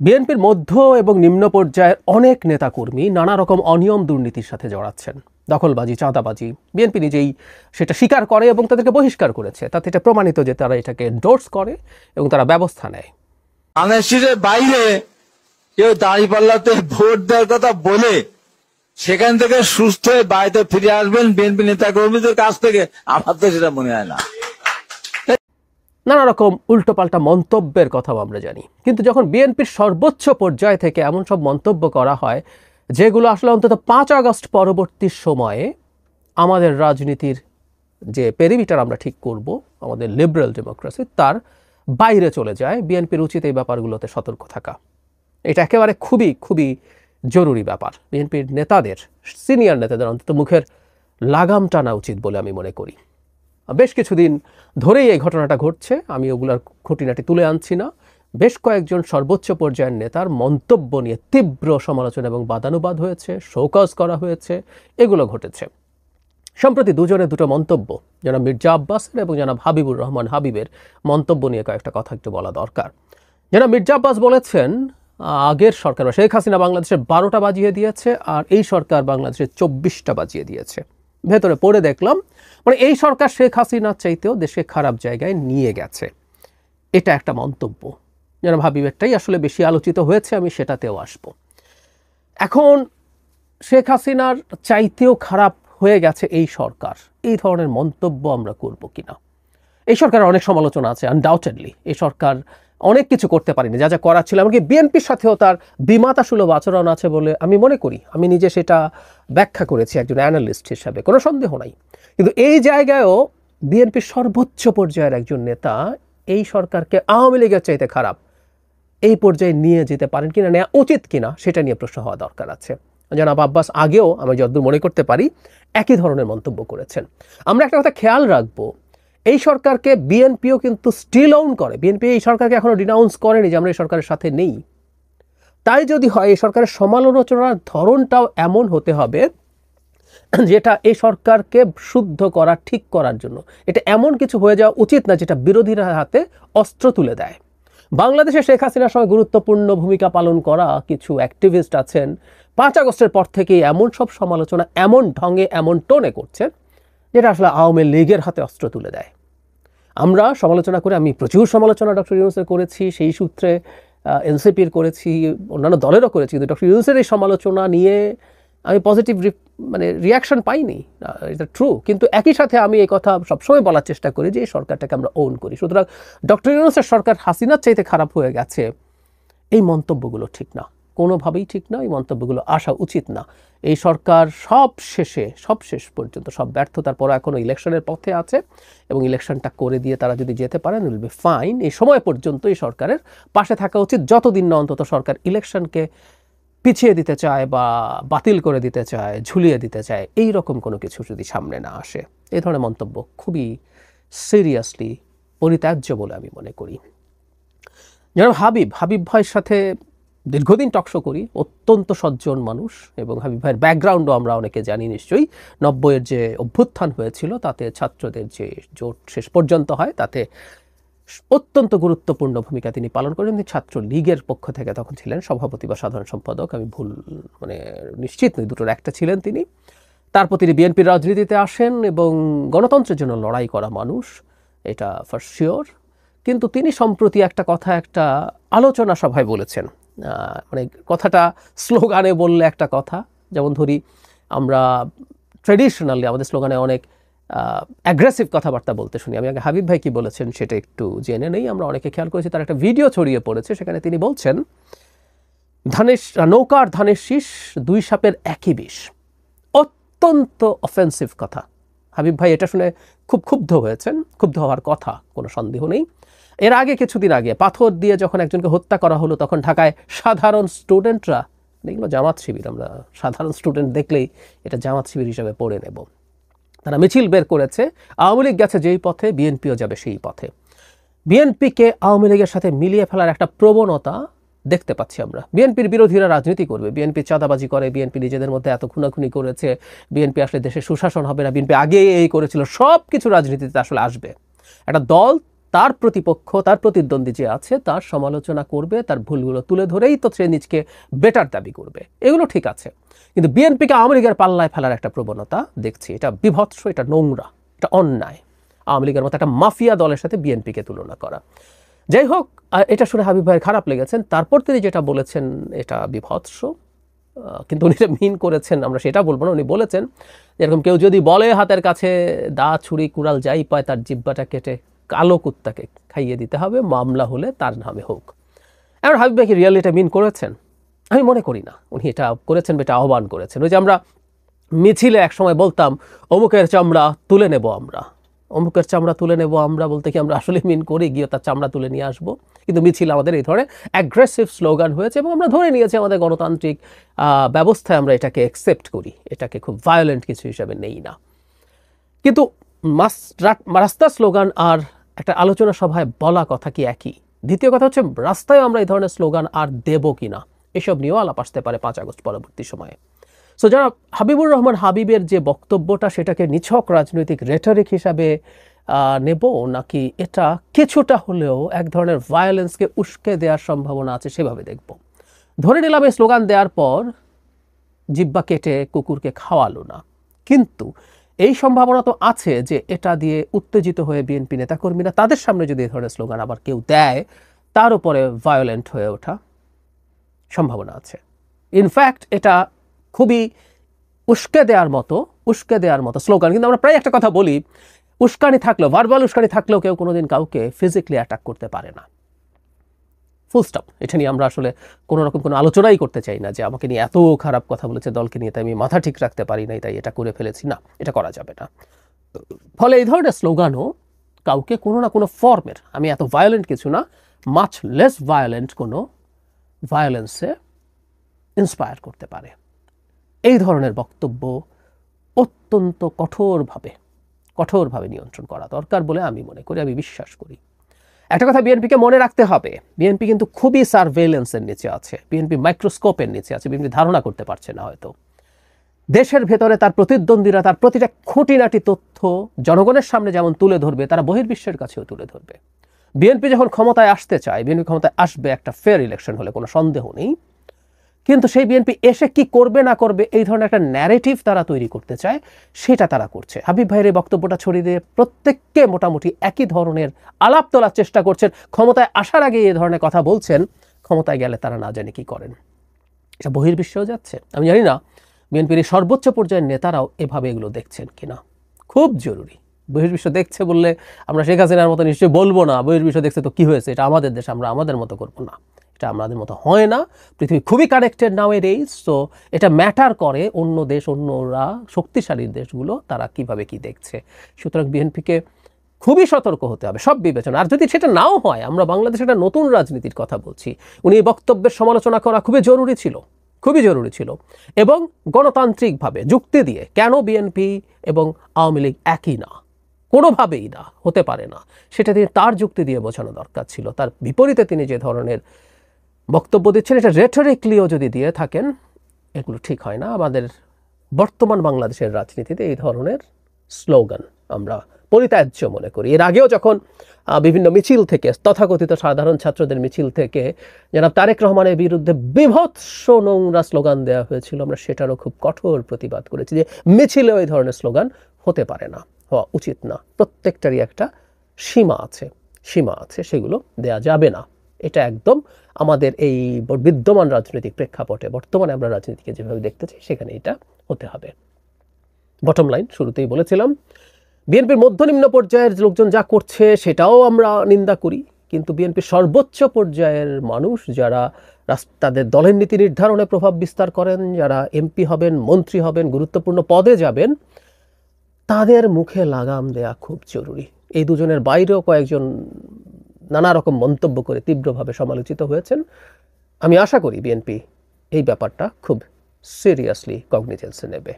বিএনপির মধ্য এবং নিম্ন পর্যায়ের অনেক নেতাকর্মী নানা রকম অনিয়ম দুর্নীতির সাথে জড়াচ্ছেন। দখলবাজি, চাঁদাবাজি, বিএনপি নিজেই সেটা স্বীকার করে এবং তাদেরকে বহিষ্কার করেছে। তাতে এটা প্রমাণিত যে তারা এটাকে এন্ডোর্স করে এবং তারা ব্যবস্থা নেয়। আনাসিরের বাইরে কেউ দাঁড়িপাল্লাতে ভোট দেওয়ার কথা বলে সেখান থেকে সুস্থ হয়ে বাড়িতে ফিরে আসবেন বিএনপি নেতা কর্মীদের কাছ থেকে, আমার তো সেটা মনে হয় না। নানা রকম উল্টোপাল্টা মন্তব্যের কথাও আমরা জানি, কিন্তু যখন বিএনপির সর্বোচ্চ পর্যায় থেকে এমন সব মন্তব্য করা হয় যেগুলো আসলে অন্তত 5 আগস্ট পরবর্তী সময়ে আমাদের রাজনীতির যে পেরিমিটার আমরা ঠিক করব, আমাদের লিবারেল ডেমোক্রেসি, তার বাইরে চলে যায়, বিএনপির উচিত এই ব্যাপারগুলোতে সতর্ক থাকা। এটা একেবারে খুবই খুবই জরুরি ব্যাপার। বিএনপির নেতাদের, সিনিয়র নেতাদের অন্তত মুখের লাগাম টানা উচিত বলে আমি মনে করি। বেশ কিছুদিন ধরেই এই ঘটনাটা ঘটছে, আমি ওগুলার খুঁটিনাটি তুলে আনছি না। বেশ কয়েকজন সর্বোচ্চ পর্যায়ের নেতার মন্তব্য নিয়ে তীব্র সমালোচনা এবং বাদানুবাদ হয়েছে, শোকজ করা হয়েছে, এগুলো ঘটেছে। সম্প্রতি দুটো মন্তব্য, জনাব মির্জা আব্বাসের এবং জনাব হাবিবুর রহমান হাবিবের মন্তব্য নিয়ে কয়েকটা কথা একটু বলা দরকার। জনাব মির্জা আব্বাস বলেছেন, আগের সরকার শেখ হাসিনা বাংলাদেশের 12টা বাজিয়ে দিয়েছে আর এই সরকার বাংলাদেশের 24টা বাজিয়ে দিয়েছে। ভেতরে পড়ে দেখলাম মানে এই সরকার শেখ হাসিনার চাইতেও দেশে খারাপ জায়গায় নিয়ে গেছে। এটা একটা মন্তব্য। জনাব হাবিবেরটাই আসলে বেশি আলোচিত হয়েছে, আমি সেটাতেও আসব। এখন শেখ হাসিনার চাইতেও খারাপ হয়ে গেছে এই সরকার, এই ধরনের মন্তব্য আমরা করব কিনা? এই সরকারের অনেক সমালোচনা আছে, আনডাউটেডলি এই সরকার অনেক কিছু করতে পারেনি, যা যা করার ছিল। এমনকি বিএনপির সাথেও তার বিমাতাসুলভ আচরণ আছে বলে আমি মনে করি। আমি নিজে সেটা ব্যাখ্যা করেছি একজন অ্যানালিস্ট হিসাবে, কোনো সন্দেহ নাই। কিন্তু এই জায়গায়ও বিএনপির সর্বোচ্চ পর্যায়ের একজন নেতা এই সরকারকে আওয়ামী লীগের চাইতে খারাপ এই পর্যায়ে নিয়ে যেতে পারেন কিনা, নেওয়া উচিত কিনা, সেটা নিয়ে প্রশ্ন হওয়া দরকার আছে। জনাব আব্বাস আগেও আমি যতদূর মনে করতে পারি একই ধরনের মন্তব্য করেছেন। আমরা একটা কথা খেয়াল রাখবো, এই সরকারকে বিএনপিও কিন্তু স্টিল অন করে। বিএনপি এই সরকারকে এখনো ডিনাউন্স করেনি যে আমরা এই সরকারের সাথে নেই। তাই যদি হয়, এই সরকারের সমালোচনার ধরনটাও এমন হতে হবে যেটা এই সরকারকে শুদ্ধ করা, ঠিক করার জন্য। এটা এমন কিছু হয়ে যাওয়া উচিত না যেটা বিরোধীরা হাতে অস্ত্র তুলে দেয়। বাংলাদেশে শেখ হাসিনার সঙ্গে গুরুত্বপূর্ণ ভূমিকা পালন করা কিছু অ্যাক্টিভিস্ট আছেন, 5 আগস্টের পর থেকেই এমন সব সমালোচনা এমন ঢঙে, এমন টোনে করছেন যেটা আসলে আওয়ামী লীগের হাতে অস্ত্র তুলে দেয়। আমরা সমালোচনা করে, আমি প্রচুর সমালোচনা ডক্টর ইউনূসের করেছি, সেই সূত্রে এনসিপির করেছি, অন্যান্য দলেরও করেছি, কিন্তু ডক্টর ইউনূসের এই সমালোচনা নিয়ে আমি পজিটিভ রিয়াকশন পাইনি, এটা ট্রু। কিন্তু একই সাথে আমি এই কথা সবসময় বলার চেষ্টা করি যে এই সরকারটাকে আমরা ওন করি। সুতরাং ডক্টর ইউনূসের সরকার হাসিনার চাইতে খারাপ হয়ে গেছে, এই মন্তব্যগুলো ঠিক না, কোনোভাবেই ঠিক না। এই মন্তব্যগুলো আসা উচিত না। এই সরকার শেষ পর্যন্ত সব ব্যর্থতার পর এখনো ইলেকশনের পথে আছে এবং ইলেকশনটা করে দিয়ে তারা যদি যেতে পারেন, উইল বি ফাইন। এই সময় পর্যন্ত এই সরকারের পাশে থাকা উচিত, যতদিন না অন্তত সরকার ইলেকশনকে পিছিয়ে দিতে চায় বা বাতিল করে দিতে চায়, ঝুলিয়ে দিতে চায়, এই রকম কোনো কিছু যদি সামনে না আসে। এই ধরনের মন্তব্য খুবই সিরিয়াসলি পরিত্যাজ্য বলে আমি মনে করি। জনাব হাবিব ভাইয়ের সাথে দীর্ঘদিন টকশো করি, অত্যন্ত সজ্জন মানুষ, এবং হাবিব ভাইয়ের ব্যাকগ্রাউন্ডও আমরা অনেকে জানি নিশ্চয়ই। 90-এর যে অভ্যুত্থান হয়েছিল তাতে ছাত্রদের যে জোট শেষ পর্যন্ত হয়, তাতে অত্যন্ত গুরুত্বপূর্ণ ভূমিকা তিনি পালন করেন। তিনি ছাত্র লীগের পক্ষ থেকে তখন ছিলেন সভাপতি বা সাধারণ সম্পাদক, আমি ভুল নিশ্চিত নই, দুটোর একটা ছিলেন তিনি। তারপর তিনি বিএনপির রাজনীতিতে আসেন এবং গণতন্ত্রের জন্য লড়াই করা মানুষ, এটা ফর শিওর। কিন্তু তিনি সম্প্রতি একটা আলোচনা সভায় বলেছেন, কথাটা স্লোগানে বললে একটা কথা, যেমন ধরি আমরা ট্রেডিশনালি আমাদের স্লোগানে অনেক অ্যাগ্রেসিভ কথাবার্তা বলতে শুনি। আমি আগে হাবিব ভাই কি বলেছেন সেটা একটু জেনে নেই। আমরা অনেকে খেয়াল করেছি, তার একটা ভিডিও ছড়িয়ে পড়েছে, সেখানে তিনি বলছেন নৌকার ধানের শীষ, 2 সাপের একই বিষ। অত্যন্ত অফেন্সিভ কথা। হাবিব ভাই এটা শুনে খুব ক্ষুব্ধ হয়েছেন, ক্ষুব্ধ হওয়ার কথা, কোনো সন্দেহ নেই। এর আগে কিছুদিন আগে পাথর দিয়ে যখন একজনকে হত্যা করা হলো, তখন ঢাকায় সাধারণ স্টুডেন্টরা, এগুলো জামাত শিবির, আমরা সাধারণ স্টুডেন্ট দেখলেই এটা জামাত শিবির হিসাবে পড়ে নেব, তারা মিছিল বের করেছে। আওয়ামী লীগ গেছে যেই পথে, বিএনপিও যাবে সেই পথে। বিএনপিকে আওয়ামী লীগের সাথে মিলিয়ে ফেলার একটা প্রবণতা দেখতে পাচ্ছি আমরা। বিএনপির বিরোধীরা রাজনীতি করবে, বিএনপি চাঁদাবাজি করে, বিএনপি নিজেদের মধ্যে এত খুনাখুনি করেছে, বিএনপি আসলে দেশে সুশাসন হবে না, বিএনপি আগে এই করেছিল, সব কিছু রাজনীতিতে আসলে আসবে। একটা দল তার প্রতিপক্ষ, তার প্রতিদ্বন্দ্বী যে আছে তার সমালোচনা করবে, তার ভুলগুলো তুলে ধরেই তো সে নিজকে বেটার দাবি করবে, এগুলো ঠিক আছে। কিন্তু বিএনপিকে আওয়ামী লীগের পাল্লায় ফেলার একটা প্রবণতা দেখছি, এটা বিভৎস, এটা নোংরা, এটা অন্যায়। আওয়ামী লীগের মতো একটা মাফিয়া দলের সাথে বিএনপিকে তুলনা করা। যাই হোক, এটা শুনে হাবিব ভাইয়ের খারাপ লেগেছেন, তারপর তিনি যেটা বলেছেন এটা বিভৎস, কিন্তু উনি এটা মিন করেছেন আমরা সেটা বলবো না। উনি বলেছেন এরকম কেউ যদি বলে হাতের কাছে দা, ছুরি, কুড়াল যাই পায় তার জিব্বাটা কেটে কালো কুত্তাকে খাইয়ে দিতে হবে, মামলা হলে তার নামে হোক। এবার হাবিব ভাই কি রিয়েলি এটা মিন করেছেন? আমি মনে করি না উনি এটা করেছেন, এটা আহ্বান করেছেন। ওই যে আমরা মিছিলে একসময় বলতাম অমুকের চামড়া তুলে নেব আমরা, অমুকের চামড়া তুলে নেব আমরা বলতে কি আমরা আসলে মিন করি গিয়ে তার চামড়া তুলে নিয়ে আসবো? কিন্তু মিছিল আমাদের এই ধরনের অ্যাগ্রেসিভ স্লোগান হয়েছে এবং আমরা ধরে নিয়েছি আমাদের গণতান্ত্রিক ব্যবস্থায় আমরা এটাকে অ্যাকসেপ্ট করি, এটাকে খুব ভায়োলেন্ট কিছু হিসাবে নেই না। কিন্তু রাস্তার স্লোগান আর একটা আলোচনা সভায় বলা কথা কি একই? দ্বিতীয় কথা হচ্ছে রাস্তায় আমরা এই ধরনের স্লোগান আর দেব কিনা, এসব নিয়েও আলাপ আসতে পারে 5 আগস্ট পরবর্তী সময়ে। সো যারা হাবিবুর রহমান হাবিবের যে বক্তব্যটা সেটাকে নিছক রাজনৈতিক রেটরিক হিসাবে নেব, নাকি এটা কিছুটা হলেও এক ধরনের ভায়োলেন্সকে উস্কে দেওয়ার সম্ভাবনা আছে সেভাবে দেখব। ধরে নিলাম এই স্লোগান দেওয়ার পর জিব্বা কেটে কুকুরকে খাওয়ালো না, কিন্তু এই সম্ভাবনা তো আছে যে এটা দিয়ে উত্তেজিত হয়ে বিএনপি নেতাকর্মীরা তাদের সামনে যদি এই ধরনের স্লোগান আবার কেউ দেয়, তার উপরে ভায়োলেন্ট হয়ে ওঠা সম্ভাবনা আছে। ইনফ্যাক্ট এটা খুবই উস্কে দেওয়ার মতো স্লোগান। কিন্তু আমরা প্রায় একটা কথা বলি, উস্কানি থাকলেও, ভার্বাল উস্কানি থাকলেও কেউ কোনোদিন কাউকে ফিজিক্যালি অ্যাটাক করতে পারে না, ফুল স্টপ। এটা নিয়ে আমরা আসলে কোনো রকম কোনো আলোচনাই করতে চাই না যে আমাকে নিয়ে এত খারাপ কথা বলেছে দলকে নিয়ে, তাই আমি মাথা ঠিক রাখতে পারি নাই, তাই এটা করে ফেলেছি। না, এটা করা যাবে না। ফলে এই ধরনের স্লোগানও কাউকে কোনো না কোনো ফর্মের, আমি এত ভায়োলেন্ট কিছু না, মাচ লেস ভায়োলেন্ট কোনো ভায়োলেন্সে ইন্সপায়ার করতে পারে। এই ধরনের বক্তব্য অত্যন্ত কঠোরভাবে নিয়ন্ত্রণ করা দরকার বলে আমি মনে করি, আমি বিশ্বাস করি। একটা কথা বিএনপিকে মনে রাখতে হবে, বিএনপি কিন্তু খুবই সার্ভেইলেন্সের নিচে আছে, বিএনপি মাইক্রোস্কোপের নিচে আছে, বিএনপি ধারণা করতে পারছে না হয়তো। দেশের ভেতরে তার প্রতিদ্বন্দ্বীরা তার প্রতিটা খুঁটিনাটি তথ্য জনগণের সামনে যেমন তুলে ধরবে, তারা বহির্বিশ্বের কাছেও তুলে ধরবে। বিএনপি যখন ক্ষমতায় আসতে চায়, বিএনপি ক্ষমতায় আসবে একটা ফেয়ার ইলেকশন হলে, কোনো সন্দেহ নেই। কিন্তু সেই বিএনপি এসে কি করবে না করবে এই ধরনের একটা ন্যারেটিভ তারা তৈরি করতে চায়, সেটা তারা করছে। হাবিব ভাইয়ের এই বক্তব্যটা ছড়িয়ে দিয়ে প্রত্যেককে মোটামুটি একই ধরনের আলাপ তোলার চেষ্টা করছেন। ক্ষমতায় আসার আগে এই ধরনের কথা বলছেন, ক্ষমতায় গেলে তারা না জানে কি করেন। এটা বহির্বিশ্বেও যাচ্ছে। আমি জানি না বিএনপির সর্বোচ্চ পর্যায়ের নেতারাও এভাবে এগুলো দেখছেন কিনা, খুব জরুরি। বহির্বিশ্ব দেখছে বললে আমরা শেখ হাসিনার মতো নিশ্চয়ই বলবো না বহির্বিশ্ব দেখছে তো কি হয়েছে, এটা আমাদের দেশ, আমরা আমাদের মতো করবো না, এটা আমাদের মতো হয় না। পৃথিবী খুবই কানেক্টেড নাও এর এইজ, সো এটা ম্যাটার করে অন্য দেশ, অন্যরা শক্তিশালী দেশগুলো তারা কিভাবে কি দেখছে। সুতরাং বিএনপিকে খুবই সতর্ক হতে হবে সব বিবেচনা। আর যদি সেটা নাও হয়, আমরা বাংলাদেশে একটা নতুন রাজনীতির কথা বলছি, উনি এই বক্তব্যের সমালোচনা করা খুবই জরুরি ছিল এবং গণতান্ত্রিকভাবে যুক্তি দিয়ে, কেন বিএনপি এবং আওয়ামী লীগ একই না, কোনোভাবেই না, হতে পারে না, সেটা দিয়ে তার যুক্তি দিয়ে বোঝানো দরকার ছিল। তার বিপরীতে তিনি যে ধরনের বক্তব্য দিচ্ছেন, এটা রেটরিক্যালিও যদি দিয়ে থাকেন, এগুলো ঠিক হয় না। আমাদের বর্তমান বাংলাদেশের রাজনীতিতে এই ধরনের স্লোগান আমরা পরিত্যাজ্য মনে করি। এর আগেও যখন বিভিন্ন মিছিল থেকে, তথাকথিত সাধারণ ছাত্রদের মিছিল থেকে জনাব তারেক রহমানের বিরুদ্ধে বিভৎস নোংরা স্লোগান দেওয়া হয়েছিল, আমরা সেটারও খুব কঠোর প্রতিবাদ করেছি যে মিছিলেও এই ধরনের স্লোগান হতে পারে না, হওয়া উচিত না। প্রত্যেকটারই একটা সীমা আছে, সেগুলো দেয়া যাবে না। এটা একদম আমাদের এই বিদ্যমান রাজনৈতিক প্রেক্ষাপটে, বর্তমানে আমরা রাজনীতিকে যেভাবে দেখতে চাই সেখানে এটা হতে হবে। বটম লাইন, শুরুতেই বলেছিলাম, বিএনপির মধ্যনিম্ন পর্যায়ের লোকজন যা করছে সেটাও আমরা নিন্দা করি, কিন্তু বিএনপির সর্বোচ্চ পর্যায়ের মানুষ যারা তাদের দলের নীতি নির্ধারণে প্রভাব বিস্তার করেন, যারা এমপি হবেন, মন্ত্রী হবেন, গুরুত্বপূর্ণ পদে যাবেন, তাদের মুখে লাগাম দেয়া খুব জরুরি। এই দুজনের বাইরেও কয়েকজন নানা রকম মন্তব্য করে তীব্রভাবে সমালোচিত হয়েছেন। আমি আশা করি বিএনপি এই ব্যাপারটা খুব সিরিয়াসলি কগনিজেন্সে নেবে।